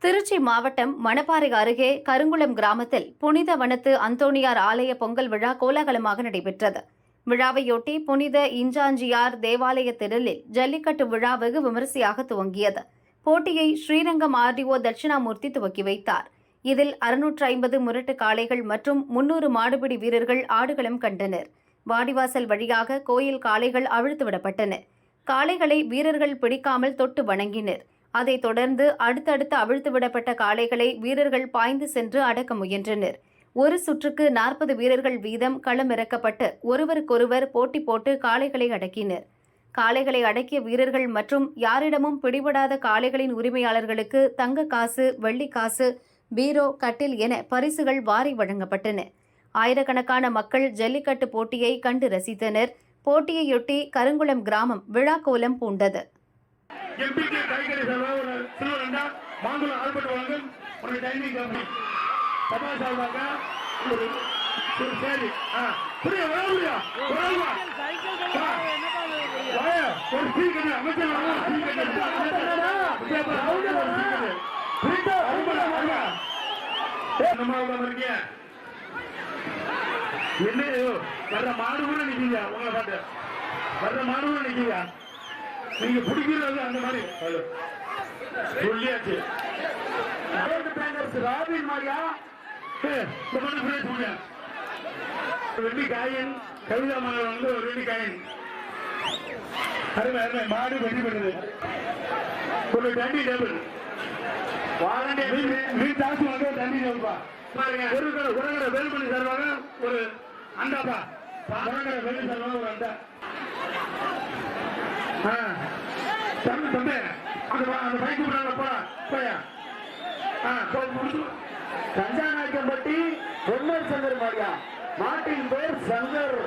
திருச்சி மாவட்டம் மணப்பாறை அருகே கருங்குளம் கிராமத்தில் புனித வனத்து அந்தோணியார் ஆலய பொங்கல் விழா கோலாகலமாக நடைபெற்றது. விழாவையொட்டி புனித இஞ்சாஞ்சியார் தேவாலய திடலில் ஜல்லிக்கட்டு விழா வெகு விமரிசையாக துவங்கியது. போட்டியை ஸ்ரீரங்கம் ஆர்டிஓ தட்சிணாமூர்த்தி துவக்கி வைத்தார். இதில் 650 முரட்டு காளைகள் மற்றும் 300 மாடுபிடி வீரர்கள் ஆடுகளம் கண்டனர். வாடிவாசல் வழியாக கோயில் காளைகள் அவிழ்த்துவிடப்பட்டன. காளைகளை வீரர்கள் பிடிக்காமல் தொட்டு வணங்கினர். அதைத் தொடர்ந்து அடுத்தடுத்து அவிழ்த்துவிடப்பட்ட காளைகளை வீரர்கள் பாய்ந்து சென்று அடக்க முயன்றனர். ஒரு சுற்றுக்கு 40 வீரர்கள் வீதம் களமிறக்கப்பட்டு ஒருவருக்கொருவர் போட்டி போட்டு காளைகளை அடக்கினர். காளைகளை அடக்கிய வீரர்கள் மற்றும் யாரிடமும் பிடிபடாத காளைகளின் உரிமையாளர்களுக்கு தங்க காசு, வெள்ளிக்காசு, பீரோ, கட்டில் என பரிசுகள் வாரி வழங்கப்பட்டன. ஆயிரக்கணக்கான மக்கள் ஜல்லிக்கட்டு போட்டியை கண்டு ரசித்தனர். போட்டியையொட்டி கருங்குளம் கிராமம் விழாக்கோலம் பூண்டது. வர்ற மாடு கூட நிக்கியா, உங்களை பாட்டு வர்ற மாடு கூட நிக்கியா. நீங்க பிடிக்கிறது அந்த மாதிரி சொல்லியாச்சு. ராபின் மாதிரியா வெள்ளி காயின் கவிதா மலர் வந்து ஒரு வெள்ளி காயின் அருமை அருமை மாடு வெற்றி பெறுது. ஒரு தண்ணி டேபிள் வீட்டு ஆசு வாங்க தண்ணி டேபிள்பா பாருங்க. ஒரு கடை வேலுமணி சார்பாக ஒரு அண்டாப்பா, உரங்கடை வேலு சார்பாக ஒரு அண்டா. தம்பி அந்த பைக்கு போயா கஞ்சாநாயக்கம்பட்டி பொன்னர் சங்கர் மாரியா. மாட்டின் பேர் சங்கர்.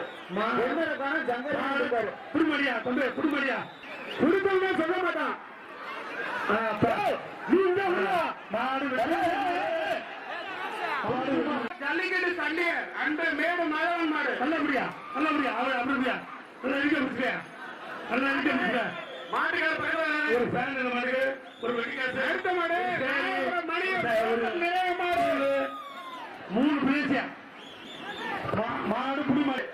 புடுமடியா தம்பி, புடுமடியா புடுக்கவே சொல்ல மாட்டான். ஜல்லிக்கட்டு தண்ணி அந்த மேடு மழவன் மாடு நல்லபடியா நல்லபடியா அவள் அப்படியா ஒரு ஃபேன் மாடு, ஒரு வெடிக்காசு எடுத்த மாடு, மூணு பேசியா மாடு புடி மாடு.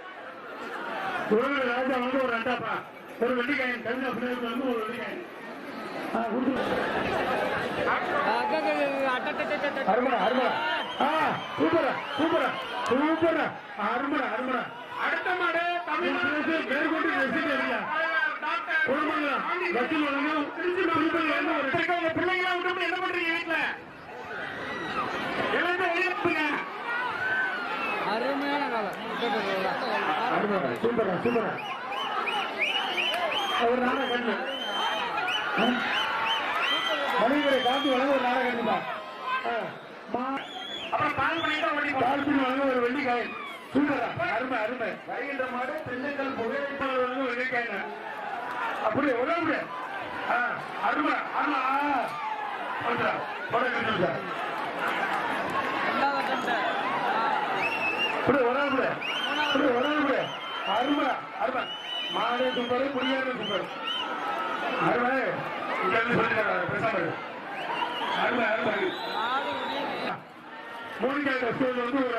ராஜா வந்து ஒரு அண்டாப்பா, ஒரு வெள்ளிக்காயன் கவிதா பிள்ளைகள் வந்து ஒரு வெள்ளிக்காயன். அருமடா அருமடா சூப்பரா சூப்பரா சூப்பரா அருமடா அருமடா. அடுத்த மாடு தமிழ்நாடு மேற்கொண்டு ரசிகரியா பிள்ளைங்களா விட்டு என்ன பண்றீங்க வீட்டுல எல்லாரும் வெளியேற்றுங்க. சூப்பரா சூப்பரா ஒரு நாடகம் கண்டு மனிதரை காந்தி வழங்க ஒரு நாடகம் கண்டுப்பா. அப்புறம் பால் பண்ணி வழங்க ஒரு வெள்ளிக்காயன். சூப்பரா அருமை அருமை. வருகின்ற மாடு திண்டுக்கல் புகைப்படம் வழங்க ஒரு வெள்ளிக்காயன். அப்படியே உடம்பு அருமை ஆமா உடம்பு அருமை அருமை. மாடு சூப்பர், குடியாரு சூப்பர். அருமை பேசாம அருமை அருமை. மூணு வந்து ஒரு